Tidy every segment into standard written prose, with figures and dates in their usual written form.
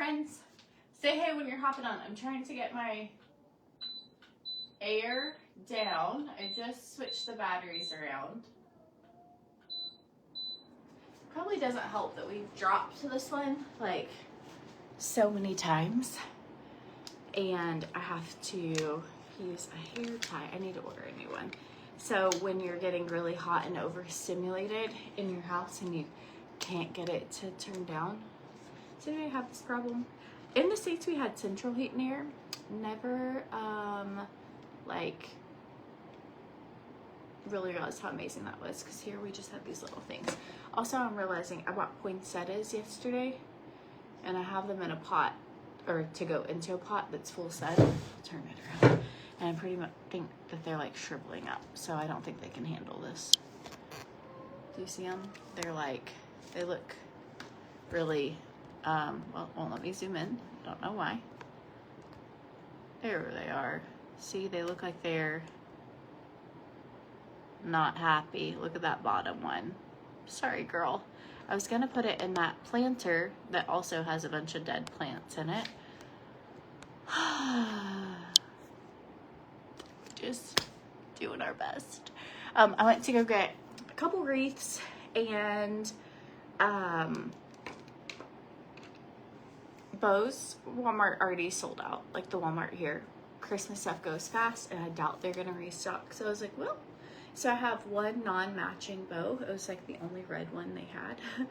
friends. Say hey when you're hopping on. I'm trying to get my air down. I just switched the batteries around. Probably doesn't help that we've dropped this one like so many times. And I have to use a hair tie. I need to order a new one. So when you're getting really hot and overstimulated in your house and you can't get it to turn down. So do I have this problem? In the States we had central heat and air. Never like really realized how amazing that was, because here we just have these little things. Also, I'm realizing I bought poinsettias yesterday and I have them in a pot, or to go into a pot that's full set. I'll turn it around. And I pretty much think that they're like shriveling up, so I don't think they can handle this. Do you see them? They're like, they look really, well, let me zoom in. Don't know why. There they are. See, they look like they're not happy. Look at that bottom one. Sorry, girl. I was gonna put it in that planter that also has a bunch of dead plants in it. Just doing our best. I went to go get a couple wreaths and bows. Walmart already sold out. Like the Walmart here, Christmas stuff goes fast and I doubt they're gonna restock. So I was like, well, so I have one non-matching bow. It was like the only red one they had. And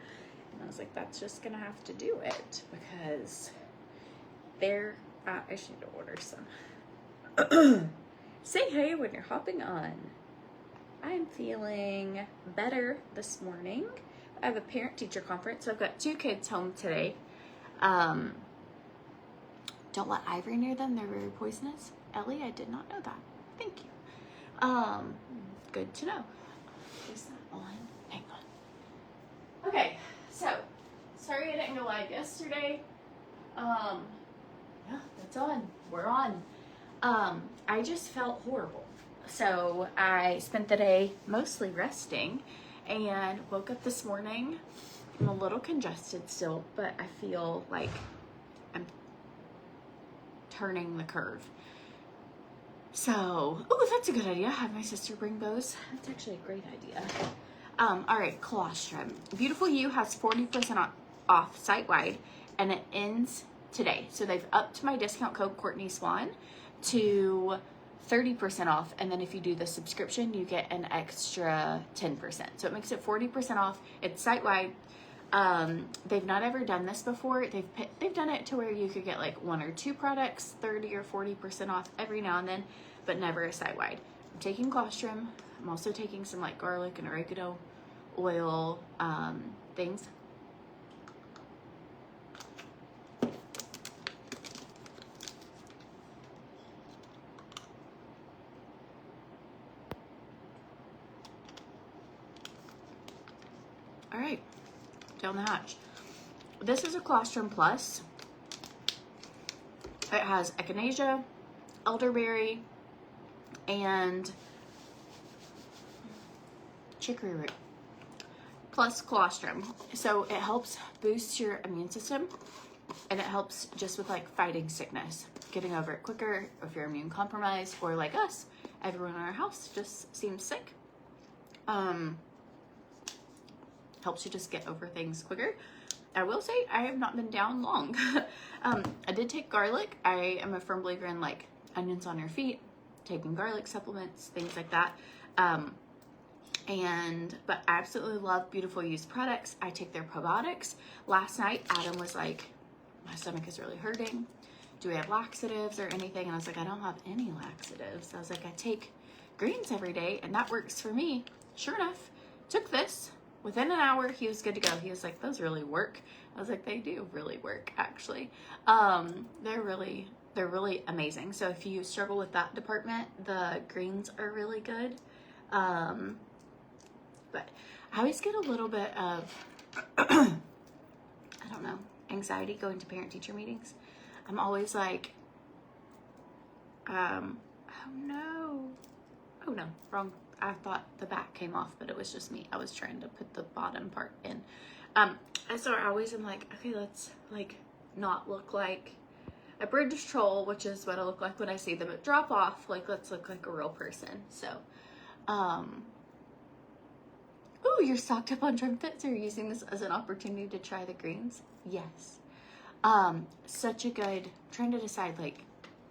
I was like, that's just gonna have to do it, because they're, I should need to order some. Say hey when you're hopping on. I am feeling better this morning. I have a parent-teacher conference, so I've got 2 kids home today. Don't let ivory near them, they're very poisonous. Ellie, I did not know that. Thank you. Good to know. Is that on? Hang on. Okay, so sorry I didn't go live yesterday. Yeah, that's on. We're on. I just felt horrible. So I spent the day mostly resting and woke up this morning. I'm a little congested still, but I feel like I'm turning the curve. So, oh, that's a good idea. Have my sister bring bows. That's actually a great idea. All right, colostrum. Beautiful You has 40% off site-wide, and it ends today. So they've upped my discount code Courtney Swan to 30% off, and then if you do the subscription, you get an extra 10%. So it makes it 40% off. It's site-wide. They've not ever done this before. They've done it to where you could get like 1 or 2 products 30 or 40% off every now and then, but never a site-wide. I'm taking colostrum. I'm also taking some like garlic and oregano oil things. All right, down the hatch. This is a colostrum plus. It has echinacea, elderberry, and chicory root plus colostrum. So it helps boost your immune system, and it helps just with like fighting sickness, getting over it quicker if you're immune compromised, or like us, everyone in our house just seems sick. Helps you just get over things quicker. I will say I have not been down long. I did take garlic. I am a firm believer in like onions on your feet, taking garlic supplements, things like that. But I absolutely love Beautiful You's products. I take their probiotics. Last night, Adam was like, my stomach is really hurting. Do we have laxatives or anything? And I was like, I don't have any laxatives. I was like, I take greens every day and that works for me. Sure enough, took this. Within an hour, he was good to go. He was like, those really work. I was like, they do really work, actually. They're really amazing. So if you struggle with that department, the greens are really good. But I always get a little bit of, I don't know, anxiety going to parent-teacher meetings. I'm always like, oh no, wrong. I thought the back came off, but it was just me. I was trying to put the bottom part in. And so I always am like, okay, let's like not look like a British troll, which is what I look like when I see them at drop off. Like, let's look like a real person. So, ooh, you're stocked up on trim fits. Are you using this as an opportunity to try the greens? Yes. Such a good, trying to decide, like,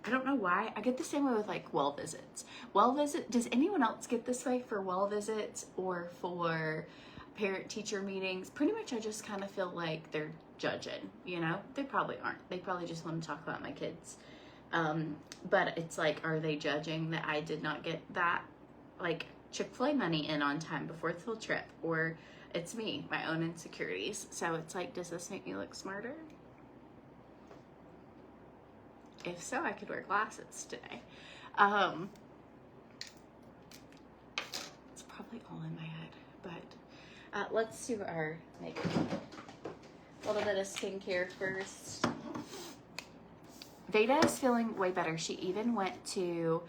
I don't know why. I get the same way with like well visits. Does anyone else get this way for well visits or for parent teacher meetings? Pretty much I just kind of feel like they're judging, you know? They probably aren't. They probably just want to talk about my kids. But it's like, are they judging that I did not get that like Chick-fil-A money in on time before the field trip? Or it's me, my own insecurities. So it's like, does this make me look smarter? If so, I could wear glasses today. It's probably all in my head, but let's do our makeup. A little bit of skincare first. Veda is feeling way better. She even went to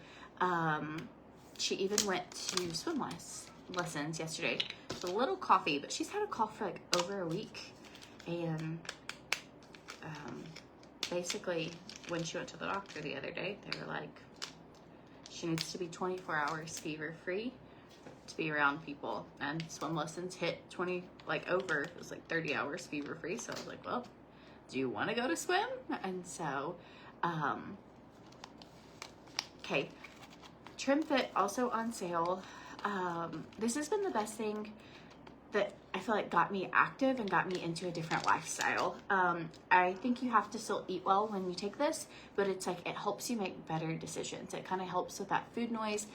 swim lessons yesterday. It's a little coughy, but she's had a cough for like over a week, and basically, when she went to the doctor the other day, they were like, she needs to be 24 hours fever-free to be around people. And swim lessons hit it was like 30 hours fever-free. So I was like, well, do you want to go to swim? And so, okay. Trim Fit also on sale. This has been the best thing that I feel like got me active and got me into a different lifestyle. I think you have to still eat well when you take this, but it's like, it helps you make better decisions. It kind of helps with that food noise.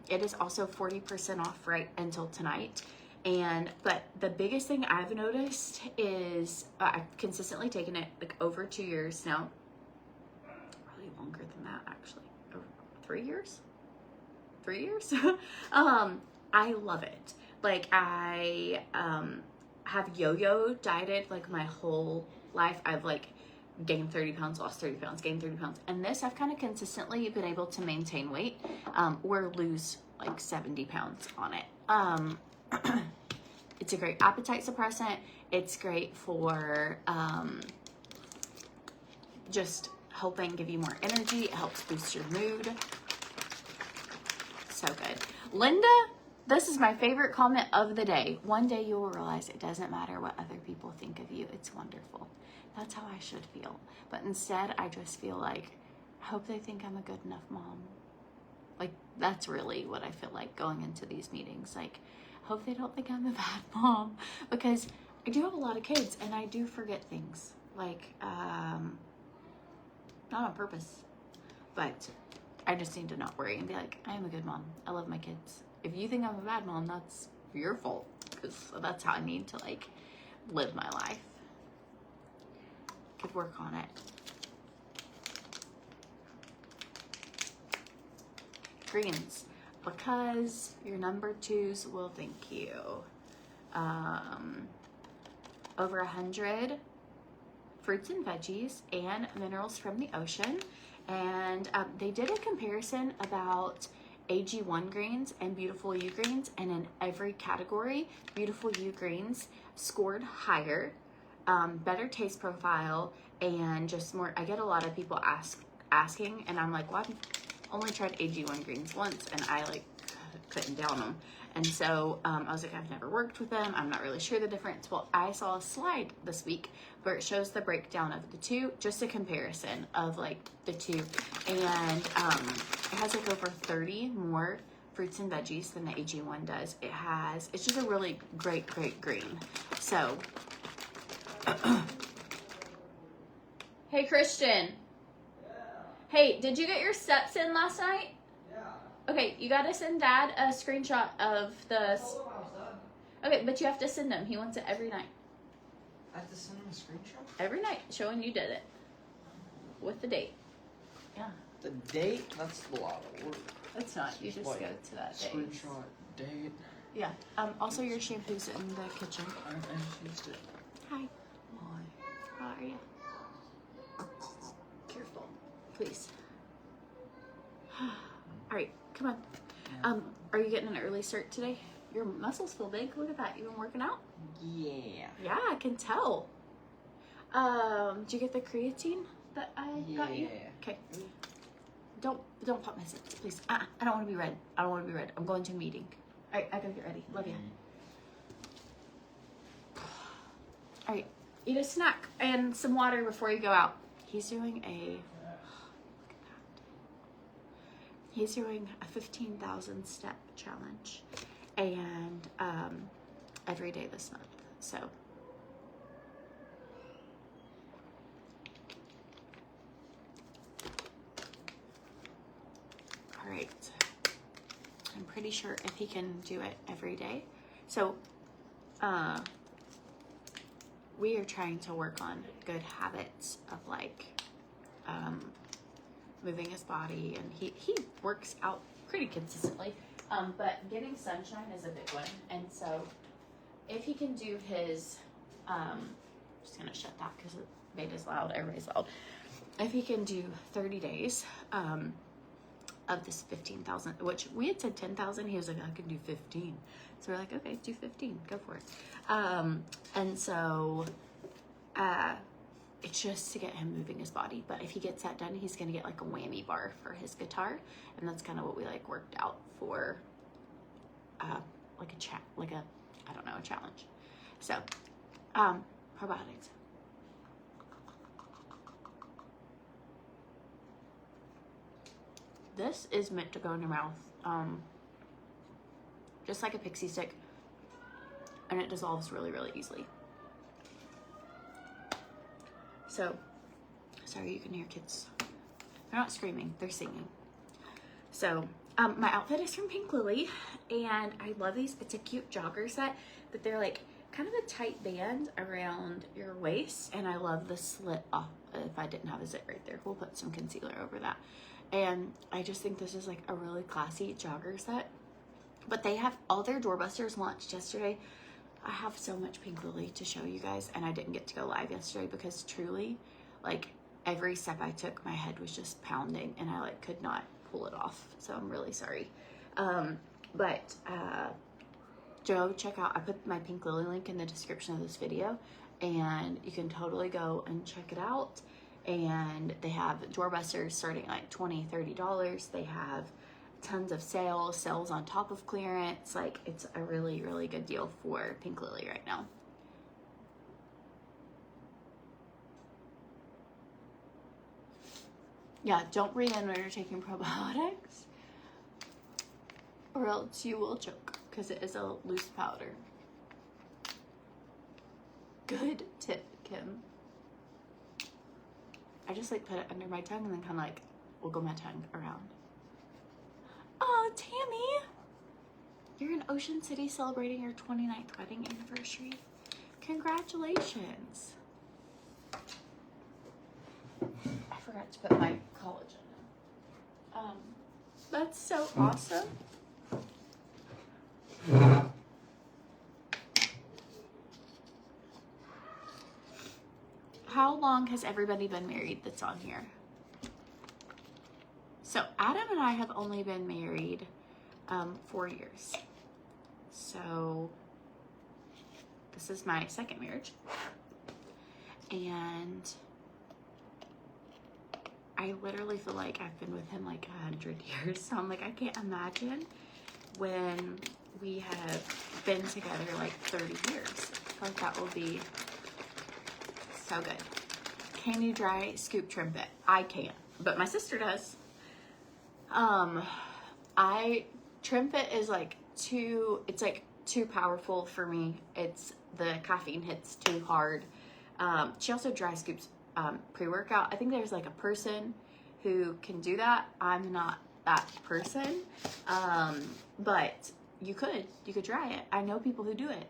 It is also 40% off right until tonight. But the biggest thing I've noticed is I've consistently taken it like over 2 years now. Probably longer than that, actually. 3 years? 3 years? I love it. Like, I have yo-yo dieted like my whole life. I've like gained 30 pounds, lost 30 pounds, gained 30 pounds. And this, I've kind of consistently been able to maintain weight or lose like 70 pounds on it. It's a great appetite suppressant. It's great for just helping give you more energy. It helps boost your mood. So good. Linda, this is my favorite comment of the day. One day you will realize it doesn't matter what other people think of you. It's wonderful. That's how I should feel. But instead, I just feel like, I hope they think I'm a good enough mom. Like, that's really what I feel like going into these meetings. Like, hope they don't think I'm a bad mom. Because I do have a lot of kids, and I do forget things. Like, not on purpose. But I just need to not worry and be like, I am a good mom. I love my kids. If you think I'm a bad mom, that's your fault, because that's how I need to like live my life. Could work on it. Greens, because your number 2s will thank you. Over 100 fruits and veggies and minerals from the ocean. And they did a comparison about AG1 greens and Beautiful You greens, and in every category, Beautiful You greens scored higher, better taste profile, and just more. I get a lot of people asking, and I'm like, well, I've only tried AG1 greens once, and I like couldn't down them. And so I was like, I've never worked with them. I'm not really sure the difference. Well, I saw a slide this week where it shows the breakdown of the two, just a comparison of like the two. And it has like over 30 more fruits and veggies than the AG1 does. It's just a really great green. So, hey, Christian. Yeah. Hey, did you get your steps in last night? Okay, you gotta send Dad a screenshot of the... Okay, but you have to send him. He wants it every night. I have to send him a screenshot? Every night, showing you did it. With the date. Yeah. The date? That's a lot of work. It's not. You just go to that date. Screenshot, date. Yeah. Also, your shampoo's in the kitchen. I just used it. Hi. Why? How are you? Careful. Please. All right. Come on. Yeah. Are you getting an early start today? Your muscles feel big. Look at that. You been working out? Yeah. Yeah, I can tell. Did you get the creatine that I got you? Yeah. Okay. Don't pop my zips, please. I don't want to be red. I don't want to be red. I'm going to a meeting. All right, I gotta get ready. Love you. All right, eat a snack and some water before you go out. He's doing a 15,000 step challenge, and every day this month. So. All right. I'm pretty sure if he can do it every day. So, we are trying to work on good habits of like moving his body, and he works out pretty consistently. But getting sunshine is a big one, and so if he can do his, just gonna shut that because it made us loud. Everybody's loud. If he can do 30 days, of this 15,000, which we had said 10,000. He was like, I can do 15. So we're like, okay, do 15, go for it. And so, it's just to get him moving his body. But if he gets that done, he's gonna get like a whammy bar for his guitar. And that's kind of what we like worked out for, like a challenge. So, probiotics. This is meant to go in your mouth, just like a pixie stick, and it dissolves really, really easily. So, sorry, you can hear kids. They're not screaming, they're singing. So, my outfit is from Pink Lily, and I love these. It's a cute jogger set, but they're like kind of a tight band around your waist, and I love the slit off. If I didn't have a zip right there, we'll put some concealer over that. And I just think this is like a really classy jogger set. But they have all their doorbusters launched yesterday. I have so much Pink Lily to show you guys, and I didn't get to go live yesterday because truly, like, every step I took, my head was just pounding and I like could not pull it off. So I'm really sorry. Joe, check out, I put my Pink Lily link in the description of this video, and you can totally go and check it out. And they have doorbusters starting at like $20, $30. They have tons of sales on top of clearance. Like, it's a really, really good deal for Pink Lily right now. Yeah, don't breathe in when you're taking probiotics, or else you will choke because it is a loose powder. Good tip, Kim. I just like put it under my tongue and then kind of like wiggle my tongue around. Oh, Tammy, you're in Ocean City celebrating your 29th wedding anniversary. Congratulations. I forgot to put my collagen in. That's so awesome. How long has everybody been married that's on here? So Adam and I have only been married 4 years. So this is my second marriage. And I literally feel like I've been with him like 100 years. So I'm like, I can't imagine when we have been together like 30 years. I feel like that will be so good. Can you dry scoop trim it? I can't, but my sister does. Trim fit is like it's like too powerful for me. The caffeine hits too hard. She also dry scoops pre-workout. I think there's like a person who can do that. I'm not that person. But you could dry it. I know people who do it.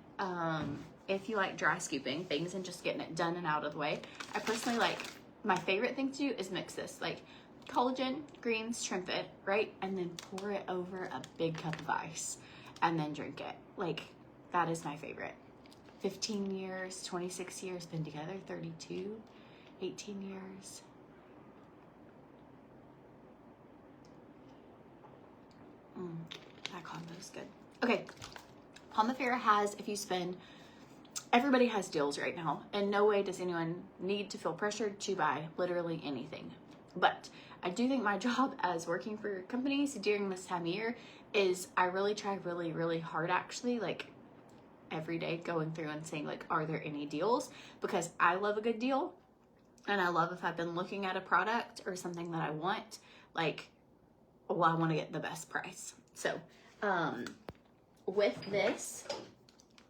If you like dry scooping things and just getting it done and out of the way. I personally like, my favorite thing to do is mix this, like collagen, greens, trim fit, right? And then pour it over a big cup of ice and then drink it. Like, that is my favorite. 15 years, 26 years, been together, 32, 18 years. That combo is good. Okay, Pomifera has, if you spend everybody has deals right now, and no way does anyone need to feel pressured to buy literally anything. But I do think my job as working for companies during this time of year is I really try really hard, actually, like every day going through and saying, like, are there any deals? Because I love a good deal, and I love if I've been looking at a product or something that I want, like, well, I want to get the best price. So with this,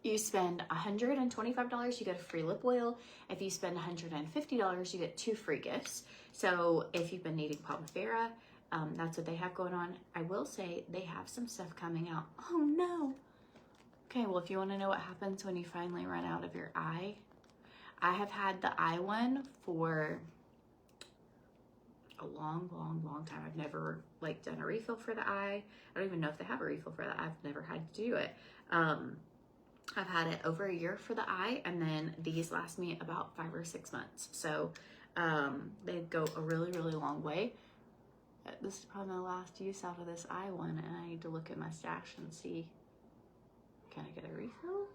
you spend $125, you get a free lip oil. If you spend $150, you get 2 free gifts. So if you've been needing Pomifera, that's what they have going on. I will say they have some stuff coming out. Oh no. Okay, well, if you want to know what happens when you finally run out of your eye, I have had the eye one for a long time. I've never like done a refill for the eye. I don't even know if they have a refill for that. I've never had to do it. I've had it over a year for the eye, and then these last me about 5 or 6 months. So they go a really long way. This is probably my last use out of this eye one, and I need to look at my stash and see, can I get a refill?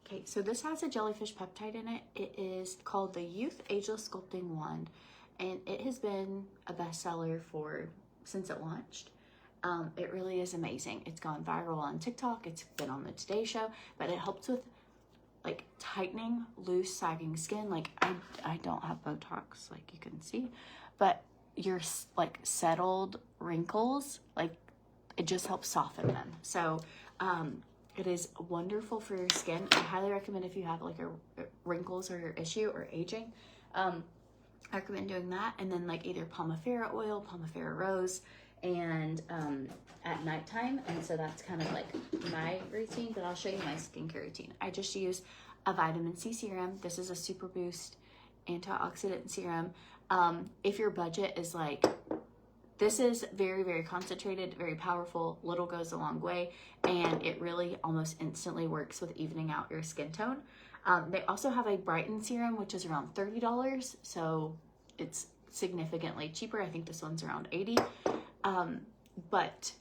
Okay, so this has a jellyfish peptide in it. It is called the Youth Ageless Sculpting Wand, and it has been a bestseller since it launched. It really is amazing. It's gone viral on TikTok. It's been on the Today Show, but it helps with like tightening loose, sagging skin. Like I don't have Botox, like you can see, but your like settled wrinkles, like it just helps soften them. So it is wonderful for your skin. I highly recommend if you have like a wrinkles or issue or aging. I recommend doing that, and then like either Pomifera oil, Pomifera rose, and at nighttime. And so that's kind of like my routine, but I'll show you my skincare routine. I just use a vitamin C serum. This is a Super Boost antioxidant serum. If your budget is like, this is very concentrated, very powerful, little goes a long way, and it really almost instantly works with evening out your skin tone. They also have a Brighten serum, which is around $30, so it's significantly cheaper. I think this one's around $80. But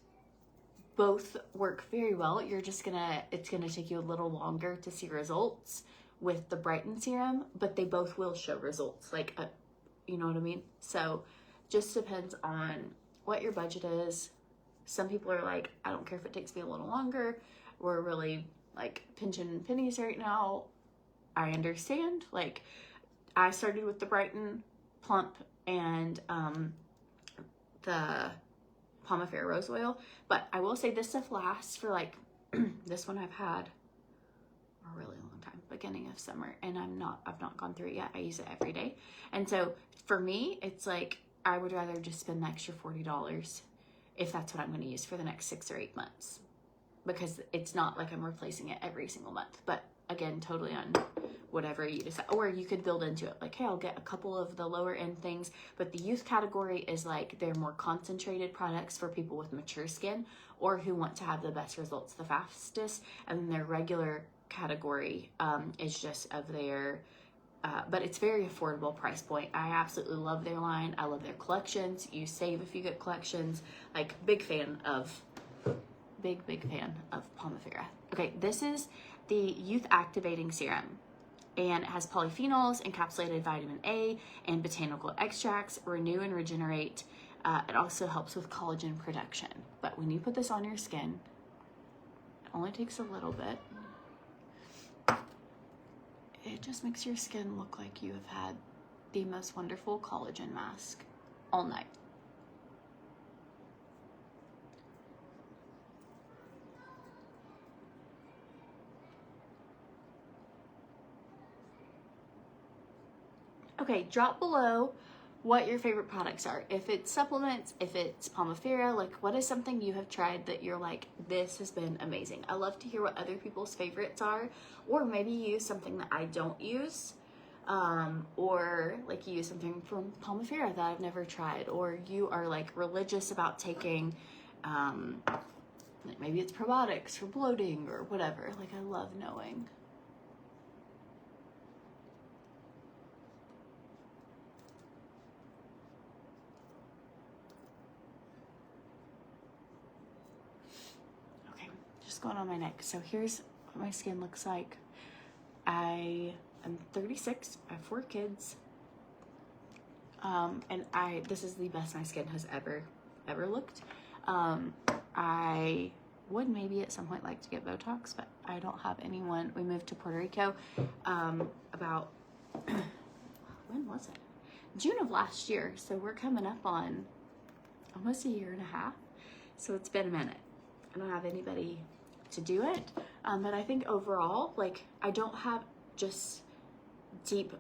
both work very well. It's gonna take you a little longer to see results with the Brighten serum, but they both will show results, like, you know what I mean? So just depends on what your budget is. Some people are like, I don't care if it takes me a little longer. We're really like pinching pennies right now. I understand. Like, I started with the Brighten Plump and the Pomifera Rose Oil, but I will say this stuff lasts for like, this one I've had a really long time, beginning of summer, and I've not gone through it yet. I use it every day. And so for me, it's like, I would rather just spend the extra $40 if that's what I'm going to use for the next 6 or 8 months, because it's not like I'm replacing it every single month. But again, totally on whatever you decide. Or you could build into it, like, hey, I'll get a couple of the lower end things, but the youth category is like, they're more concentrated products for people with mature skin or who want to have the best results the fastest. And then their regular category is just of their but it's very affordable price point. I absolutely love their line. I love their collections. You save if you get collections. Like, big fan of Pomifera. Okay, this is the Youth Activating Serum, and it has polyphenols, encapsulated vitamin A, and botanical extracts. Renew and regenerate. It also helps with collagen production. But when you put this on your skin, it only takes a little bit. It just makes your skin look like you have had the most wonderful collagen mask all night. Okay, drop below what your favorite products are. If it's supplements, if it's Pomifera, like, what is something you have tried that you're like, this has been amazing? I love to hear what other people's favorites are, or maybe you use something that I don't use, or like you use something from Pomifera that I've never tried, or you are like religious about taking, like maybe it's probiotics for bloating or whatever. Like, I love knowing. going on my neck. So here's what my skin looks like. I am 36. I have 4 kids. And this is the best my skin has ever looked. I would maybe at some point like to get Botox, but I don't have anyone. We moved to Puerto Rico, about, when was it? June of last year. So we're coming up on almost a year and a half. So it's been a minute. I don't have anybody to do it. But I think overall, like, I don't have just deep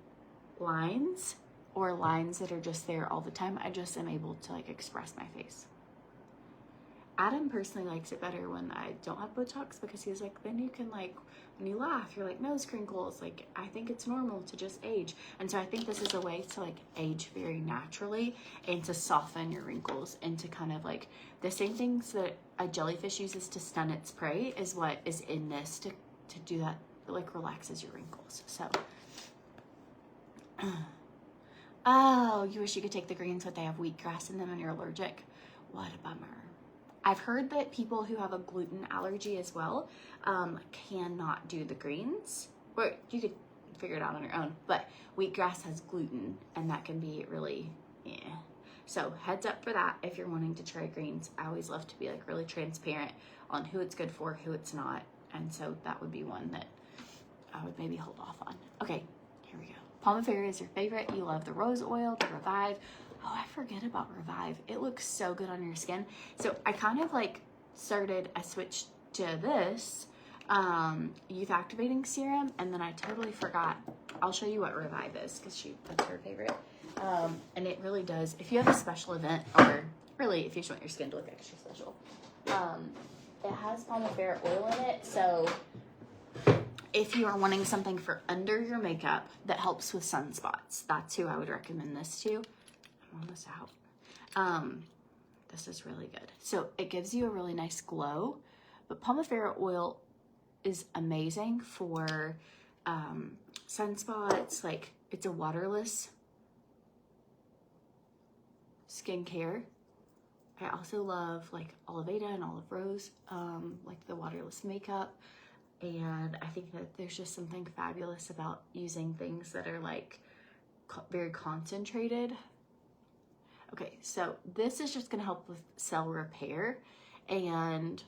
lines or lines that are just there all the time. I just am able to like express my face. Adam personally likes it better when I don't have Botox, because he's like, then you can like, when you laugh, you're like nose crinkles. Like, I think it's normal to just age. And so I think this is a way to like age very naturally and to soften your wrinkles and to kind of like the same things that a jellyfish uses to stun its prey is what is in this to do that. It like relaxes your wrinkles. So, oh, you wish you could take the greens, but they have wheatgrass in them and you're allergic. What a bummer. I've heard that people who have a gluten allergy as well cannot do the greens. Or you could figure it out on your own. But wheatgrass has gluten, and that can be really, So heads up for that if you're wanting to try greens. I always love to be like really transparent on who it's good for, who it's not. And so that would be one that I would maybe hold off on. Okay, here we go. Pomifera is your favorite. You love the rose oil, the Revive. Oh, I forget about Revive. It looks so good on your skin. So I kind of like I switched to this youth activating serum, and then I totally forgot. I'll show you what Revive is, because that's her favorite. And it really does, if you have a special event, or really if you just want your skin to look extra special, it has Pomifera oil in it. So if you are wanting something for under your makeup that helps with sunspots, that's who I would recommend this to. I'm almost out. This is really good. So it gives you a really nice glow, but Pomifera oil is amazing for sunspots. Like, it's a waterless skincare. I also love like Oliveda and Olive Rose, like the waterless makeup. And I think that there's just something fabulous about using things that are like very concentrated. Okay, so this is just gonna help with cell repair, and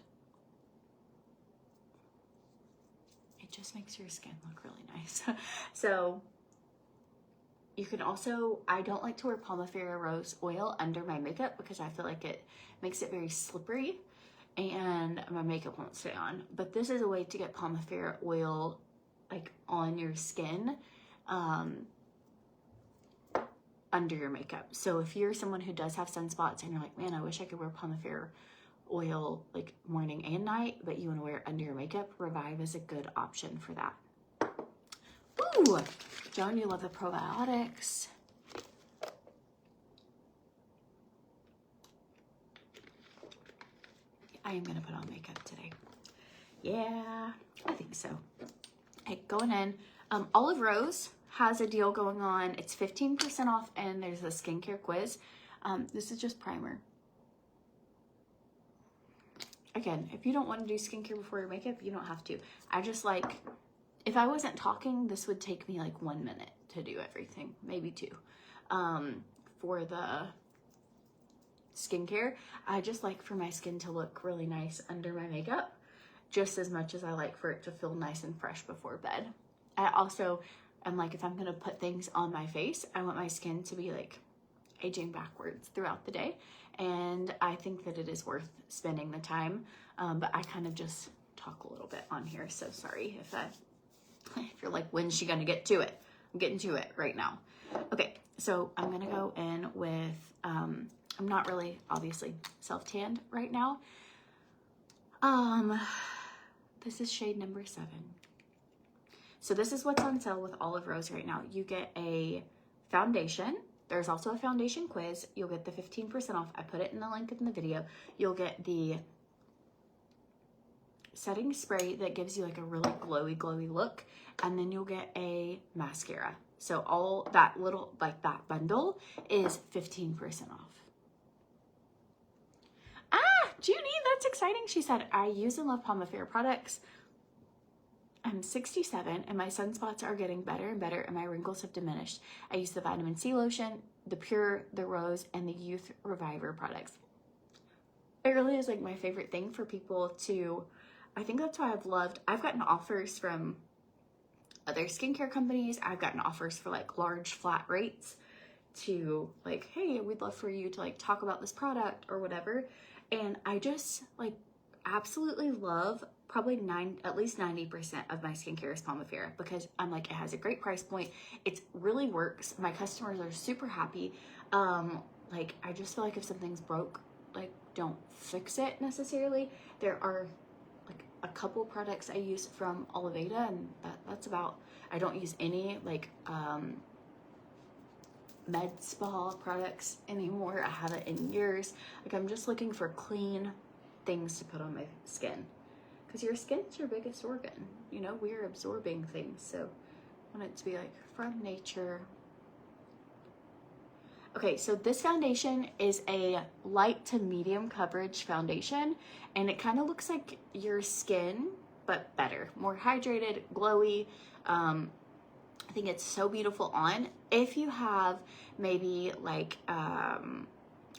it just makes your skin look really nice. So you can also, I don't like to wear Pomifera rose oil under my makeup because I feel like it makes it very slippery and my makeup won't stay on. But this is a way to get Pomifera oil like on your skin under your makeup. So if you're someone who does have sunspots and you're like, man, I wish I could wear Pomifera oil like morning and night, but you want to wear it under your makeup, Revive is a good option for that. Ooh, Joan, you love the probiotics. I am gonna put on makeup today. Yeah, I think so. Okay, going in. Olive Rose has a deal going on. It's 15% off, and there's a skincare quiz. This is just primer. Again, if you don't want to do skincare before your makeup, you don't have to. I just like, if I wasn't talking, this would take me like 1 minute to do everything, maybe 2. For the skincare, I just like for my skin to look really nice under my makeup, just as much as I like for it to feel nice and fresh before bed. I also am like, if I'm gonna put things on my face, I want my skin to be like aging backwards throughout the day. And I think that it is worth spending the time. But I kind of just talk a little bit on here. So sorry if you're like, when's she gonna get to it? I'm getting to it right now. Okay, so I'm gonna go in with, I'm not really obviously self-tanned right now. This is shade number 7. So this is what's on sale with Olive Rose right now. You get a foundation. There's also a foundation quiz. You'll get the 15% off. I put it in the link in the video. You'll get the setting spray that gives you like a really glowy look. And then you'll get a mascara. So all that little, like that bundle is 15% off. Ah, Junie, that's exciting. She said, I use and love Pomifera products. I'm 67 and my sunspots are getting better and better and my wrinkles have diminished. I use the vitamin C lotion, the Pure, the Rose, and the Youth Reviver products. It really is like my favorite thing for people to, I think that's why I've gotten offers from other skincare companies. I've gotten offers for like large flat rates to like, hey, we'd love for you to like talk about this product or whatever. And I just like absolutely love probably at least 90% of my skincare is Pomifera because I'm like, it has a great price point. It really works. My customers are super happy. Like I just feel like if something's broke, like don't fix it necessarily. There are like a couple products I use from Oliveda and that's about, I don't use any like med spa products anymore. I haven't in years. Like I'm just looking for clean things to put on my skin because your skin's your biggest organ. You know, we're absorbing things, so I want it to be like from nature. Okay, so this foundation is a light to medium coverage foundation and it kind of looks like your skin but better, more hydrated, glowy. I think it's so beautiful on if you have maybe like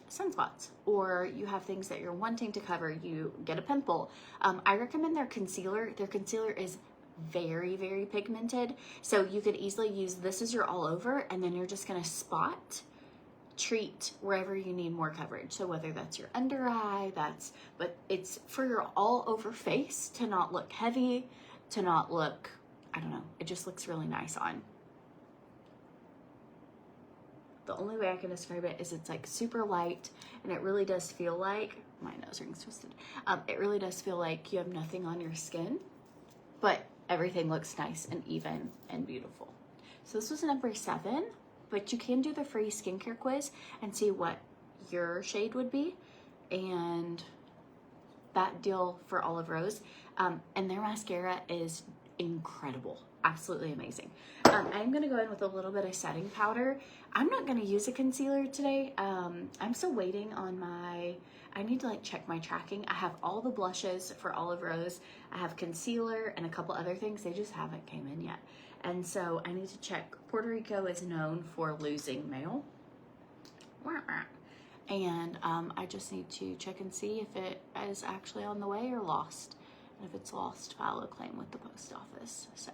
sunspots or you have things that you're wanting to cover, you get a pimple. I recommend their concealer. Their concealer is very, very pigmented. So you could easily use this as your all over and then you're just gonna spot treat wherever you need more coverage. So whether that's your under eye, but it's for your all over face to not look heavy, to not look, I don't know, it just looks really nice on. The only way I can describe it is it's like super light and it really does feel like, my nose ring's twisted. It really does feel like you have nothing on your skin, but everything looks nice and even and beautiful. So this was number 7, but you can do the free skincare quiz and see what your shade would be. And that deal for Olive Rose. And their mascara is incredible, absolutely amazing. I'm gonna go in with a little bit of setting powder. I'm not gonna use a concealer today. I'm still waiting on I need to like check my tracking. I have all the blushes for Olive Rose. I have concealer and a couple other things. They just haven't came in yet. And so I need to check. Puerto Rico is known for losing mail. And I just need to check and see if it is actually on the way or lost. And if it's lost, file a claim with the post office. So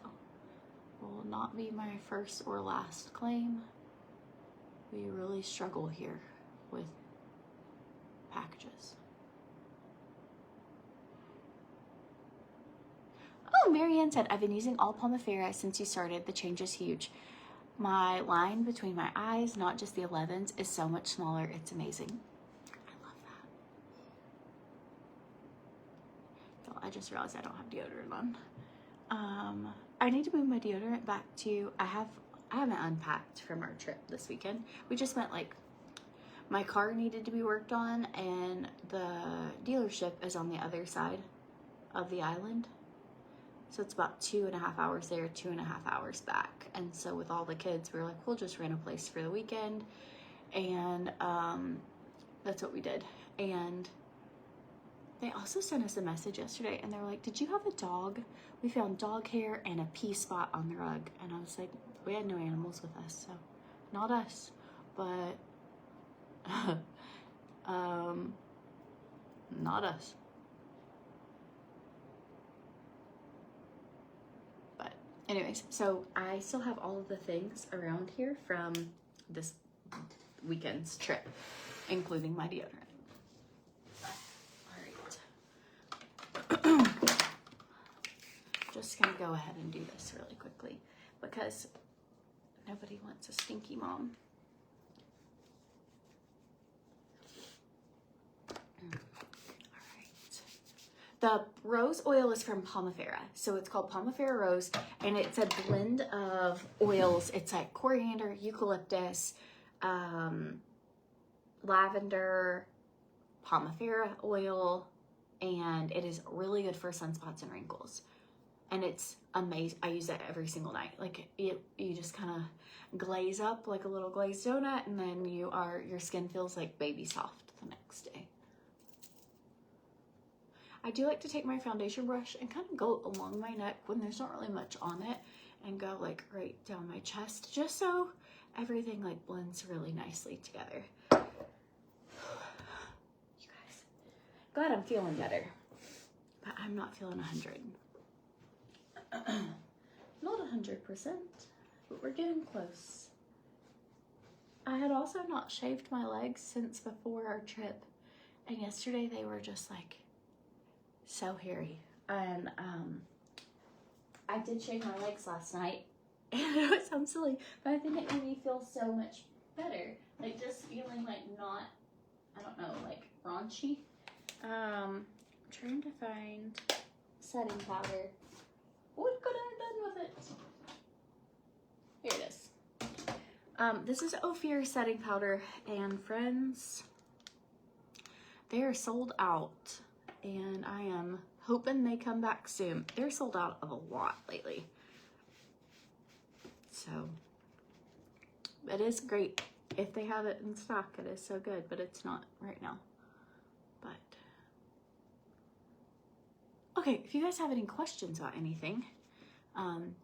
will not be my first or last claim. We really struggle here with packages. Oh, Marianne said, I've been using all Pomifera since you started. The change is huge. My line between my eyes, not just the 11s, is so much smaller. It's amazing. I love that. I just realized I don't have deodorant on. I need to move my deodorant back to, I haven't unpacked from our trip this weekend. We just went like, my car needed to be worked on and the dealership is on the other side of the island. So it's about 2.5 hours there, 2.5 hours back. And so with all the kids, we were like, we'll just rent a place for the weekend. And that's what we did. And they also sent us a message yesterday and they were like, did you have a dog? We found dog hair and a pee spot on the rug. And I was like, we had no animals with us, so not us, but not us. But anyways, so I still have all of the things around here from this weekend's trip, including my deodorant. All right. Just gonna go ahead and do this really quickly because nobody wants a stinky mom. The rose oil is from Pomifera. So it's called Pomifera Rose and it's a blend of oils. It's like coriander, eucalyptus, lavender, Pomifera oil, and it is really good for sunspots and wrinkles. And it's amazing. I use that every single night. Like you just kind of glaze up like a little glazed donut and then your skin feels like baby soft the next day. I do like to take my foundation brush and kind of go along my neck when there's not really much on it and go like right down my chest, just so everything like blends really nicely together. You guys, glad I'm feeling better, but I'm not feeling 100. Not 100%, but we're getting close. I had also not shaved my legs since before our trip, and yesterday they were just like so hairy. And I did shave my legs last night, and it sounds silly, but I think it made me feel so much better. Like just feeling like not, I don't know, like raunchy. Trying to find setting powder. What could I have done with it? Here it is. This is Ophir setting powder, and friends, they are sold out, and I am hoping they come back soon. They're sold out of a lot lately. So, it is great. If they have it in stock, it is so good, but it's not right now. But, okay, if you guys have any questions about anything,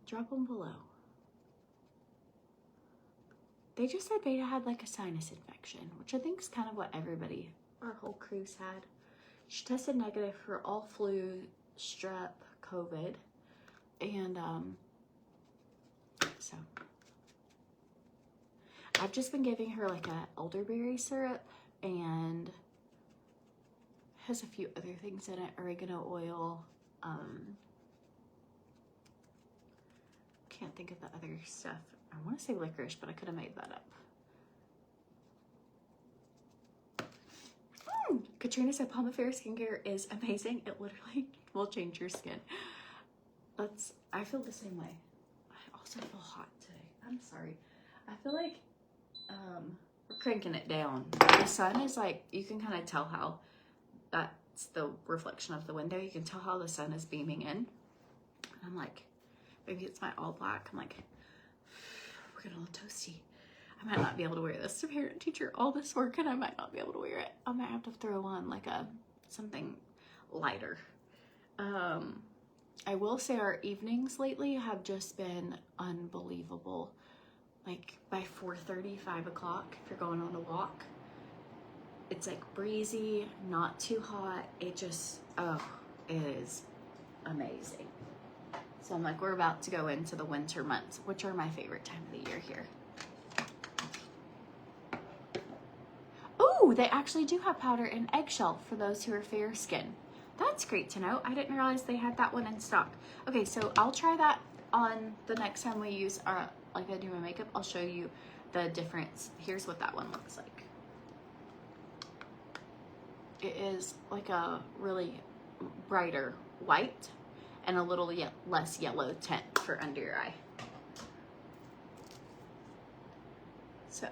drop them below. They just said Beta had like a sinus infection, which I think is kind of what everybody, our whole cruise had. She tested negative for all flu, strep, COVID, and so I've just been giving her like a elderberry syrup, and has a few other things in it, oregano oil. Can't think of the other stuff. I want to say licorice, but I could have made that up. Katrina said Palmafare skincare is amazing. It literally will change your skin. I feel the same way. I also feel hot today. I'm sorry. I feel like we're cranking it down. The sun is like, you can kind of tell how that's the reflection of the window. You can tell how the sun is beaming in. And I'm like, maybe it's my all black. I'm like, we're getting a little toasty. I might not be able to wear this to parent teacher all this work, and I might not be able to wear it. I might have to throw on like something lighter. I will say our evenings lately have just been unbelievable. Like by 4:30, 5 o'clock, if you're going on a walk, it's like breezy, not too hot. It just, oh, it is amazing. So I'm like, we're about to go into the winter months, which are my favorite time of the year here. Oh, they actually do have powder in eggshell for those who are fair skin. That's great to know. I didn't realize they had that one in stock. Okay, so I'll try that on the next time we use our, like I do my makeup. I'll show you the difference. Here's what that one looks like. It is like a really brighter white and a little less yellow tint for under your eye. So,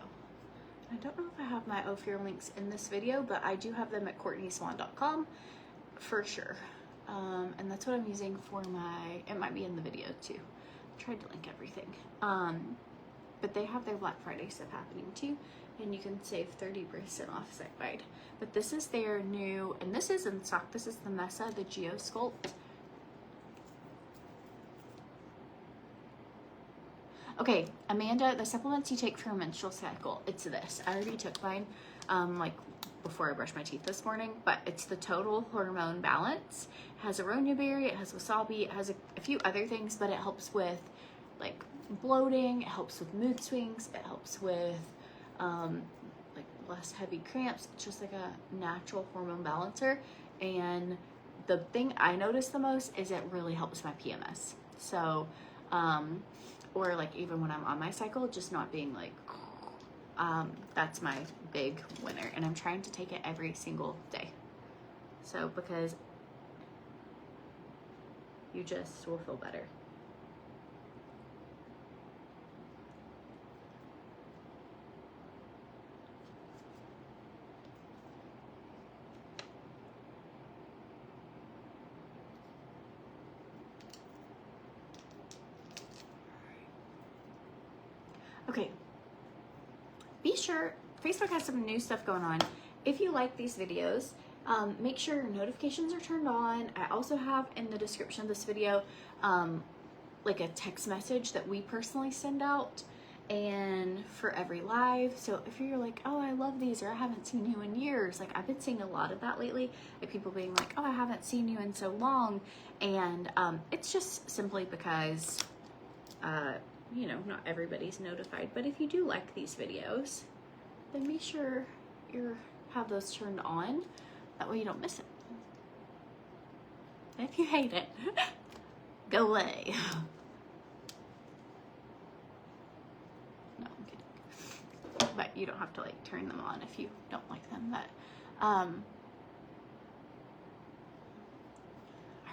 I don't know if I have my Ophir links in this video, but I do have them at CourtneySwan.com for sure. And that's what I'm using for my, it might be in the video too. I tried to link everything. But they have their Black Friday stuff happening too, and you can save 30% off site-wide. But this is their new, and this is in stock, this is the Mesa, the Geo Sculpt. Okay, Amanda, the supplements you take for a menstrual cycle, it's this. I already took mine, like before I brushed my teeth this morning, but it's the Total Hormone Balance. It has aronia berry, it has wasabi, it has a few other things, but it helps with like bloating, it helps with mood swings, it helps with like less heavy cramps. It's just like a natural hormone balancer. And the thing I notice the most is it really helps my PMS. So, or like even when I'm on my cycle, just not being like, that's my big winner. And I'm trying to take it every single day. So, because you just will feel better. Okay, be sure, Facebook has some new stuff going on. If you like these videos Make sure your notifications are turned on. I also have in the description of this video like a text message that we personally send out and for every live. So if you're like, oh, I love these, or I haven't seen you in years, like I've been seeing a lot of that lately, like people being like, oh, I haven't seen you in so long. And it's just simply because you know, not everybody's notified, but if you do like these videos, then be sure you have those turned on. That way you don't miss it. And if you hate it, go away. No, I'm kidding. But you don't have to like turn them on if you don't like them. But all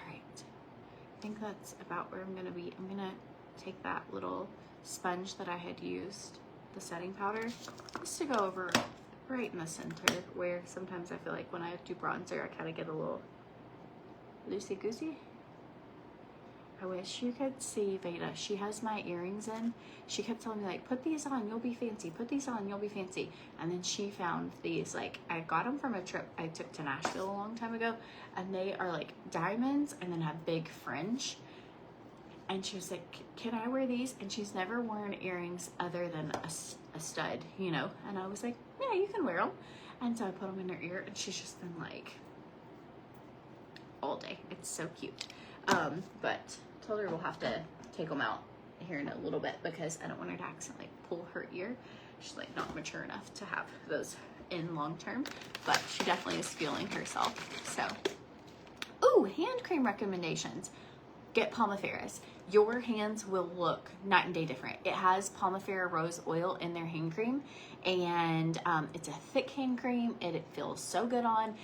right, I think that's about where I'm gonna be. I'm gonna take that little sponge that I had used, the setting powder, just to go over right in the center, where sometimes I feel like when I do bronzer I kind of get a little loosey-goosey. I wish you could see Veda. She has my earrings in. She kept telling me like, put these on, you'll be fancy. Put these on, you'll be fancy. And then she found these, like I got them from a trip I took to Nashville a long time ago, and they are like diamonds and then have big fringe. And she was like, can I wear these? And she's never worn earrings other than a stud, you know? And I was like, yeah, you can wear them. And so I put them in her ear, and she's just been like, all day. It's so cute. But told her we'll have to take them out here in a little bit because I don't want her to accidentally pull her ear. She's like not mature enough to have those in long term, but she definitely is feeling herself. So, ooh, hand cream recommendations. Get Palmiferis. Your hands will look night and day different. It has Palmifera rose oil in their hand cream, and it's a thick hand cream. It feels so good on.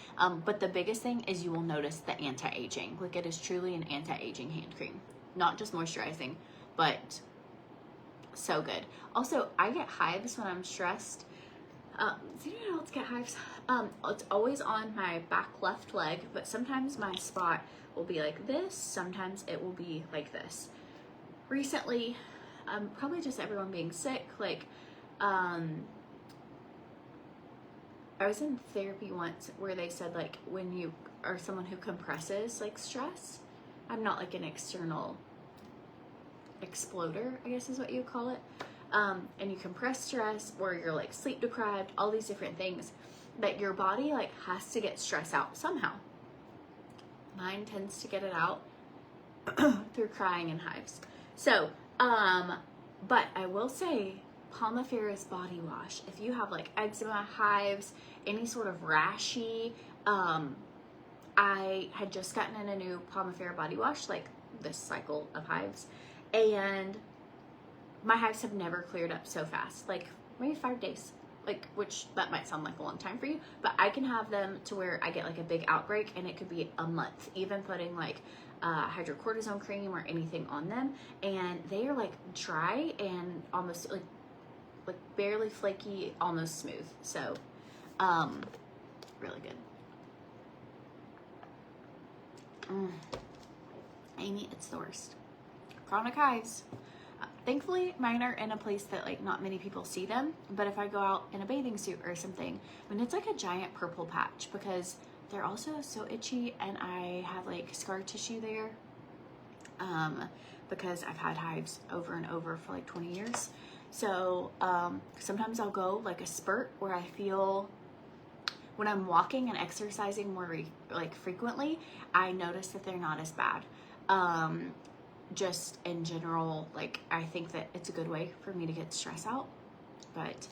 But the biggest thing is you will notice the anti-aging. Like, it is truly an anti-aging hand cream, not just moisturizing, but so good. Also, I get hives when I'm stressed. Does anyone else get hives? It's always on my back left leg, but sometimes my spot will be like this, sometimes it will be like this. Recently, probably just everyone being sick, like I was in therapy once where they said like when you are someone who compresses like stress, I'm not like an external exploder, I guess is what you call it, and you compress stress, or you're like sleep deprived, all these different things, that your body like has to get stress out somehow. Mine tends to get it out through crying and hives. So, but I will say Palmifera's body wash, if you have like eczema, hives, any sort of rashy, I had just gotten in a new Palmifera body wash, like this cycle of hives, and my hives have never cleared up so fast, like maybe 5 days. Like, which that might sound like a long time for you, but I can have them to where I get like a big outbreak and it could be a month, even putting like hydrocortisone cream or anything on them, and they are like dry and almost like barely flaky, almost smooth. So really good. Amy, it's the worst. Chronic hives. Thankfully, mine are in a place that like not many people see them, but if I go out in a bathing suit or something, I mean, it's like a giant purple patch because they're also so itchy, and I have like scar tissue there because I've had hives over and over for like 20 years. So sometimes I'll go like a spurt where I feel when I'm walking and exercising more like frequently, I notice that they're not as bad. Just in general, like I think that it's a good way for me to get stress out, but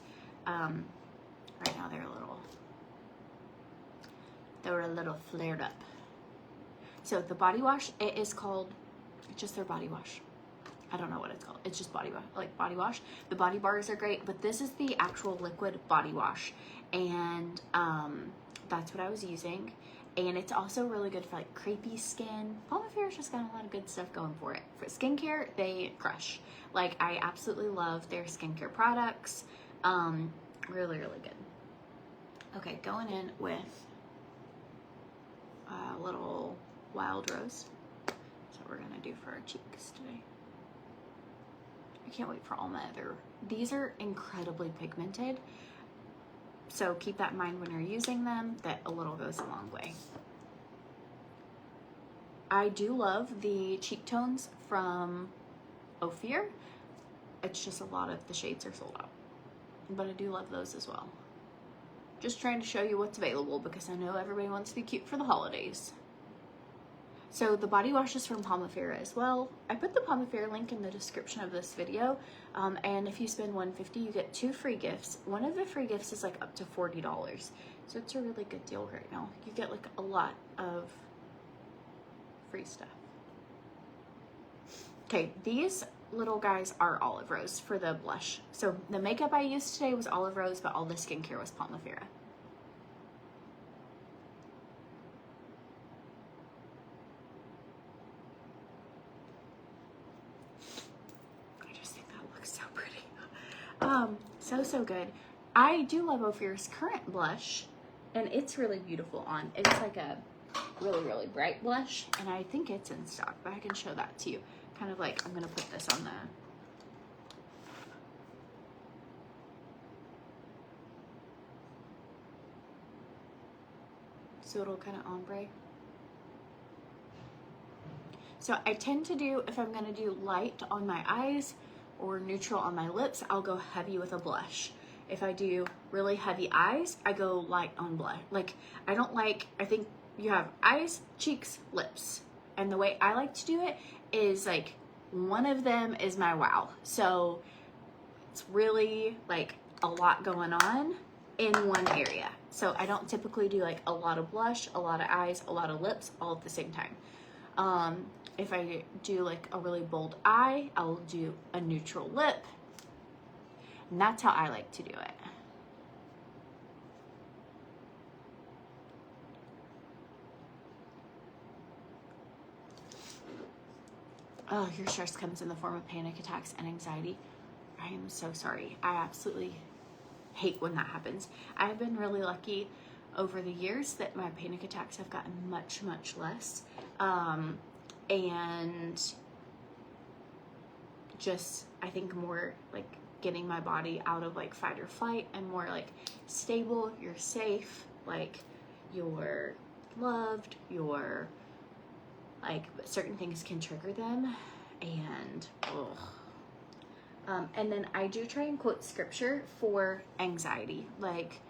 right now they're a little flared up. So the body wash, it is called just their body wash. I don't know what it's called. It's just body wash. The body bars are great, but this is the actual liquid body wash, and that's what I was using. And it's also really good for like crepey skin. Palmifera's just got a lot of good stuff going for it. For skincare, they crush. Like, I absolutely love their skincare products. Really, really good. Okay, going in with a little wild rose. That's what we're gonna do for our cheeks today. I can't wait for all my other. These are incredibly pigmented. So keep that in mind when you're using them, that a little goes a long way. I do love the cheek tones from Ophir. It's just a lot of the shades are sold out, but I do love those as well. Just trying to show you what's available because I know everybody wants to be cute for the holidays. So the body wash is from Pomifera as well. I put the Pomifera link in the description of this video. And if you spend $150, you get 2 free gifts. One of the free gifts is like up to $40. So it's a really good deal right now. You get like a lot of free stuff. Okay, these little guys are Olive Rose for the blush. So the makeup I used today was Olive Rose, but all the skincare was Pomifera. I just think that looks so pretty. So good. I do love Ophir's current blush, and it's really beautiful on. It's like a really bright blush, and I think it's in stock, but I can show that to you. Kind of like, I'm gonna put this on the so it'll kind of ombre. So I tend to do, if I'm gonna do light on my eyes or neutral on my lips, I'll go heavy with a blush. If I do really heavy eyes, I go light on blush. Like, I think you have eyes, cheeks, lips. And the way I like to do it is like, one of them is my wow. So it's really like a lot going on in one area. So I don't typically do like a lot of blush, a lot of eyes, a lot of lips all at the same time. If I do like a really bold eye, I'll do a neutral lip. And that's how I like to do it. Oh, your stress comes in the form of panic attacks and anxiety. I am so sorry. I absolutely hate when that happens. I have been really lucky over the years that my panic attacks have gotten much less. And just, I think more like getting my body out of like fight or flight and more like stable, you're safe, like you're loved, you're like, certain things can trigger them, and and then I do try and quote scripture for anxiety, like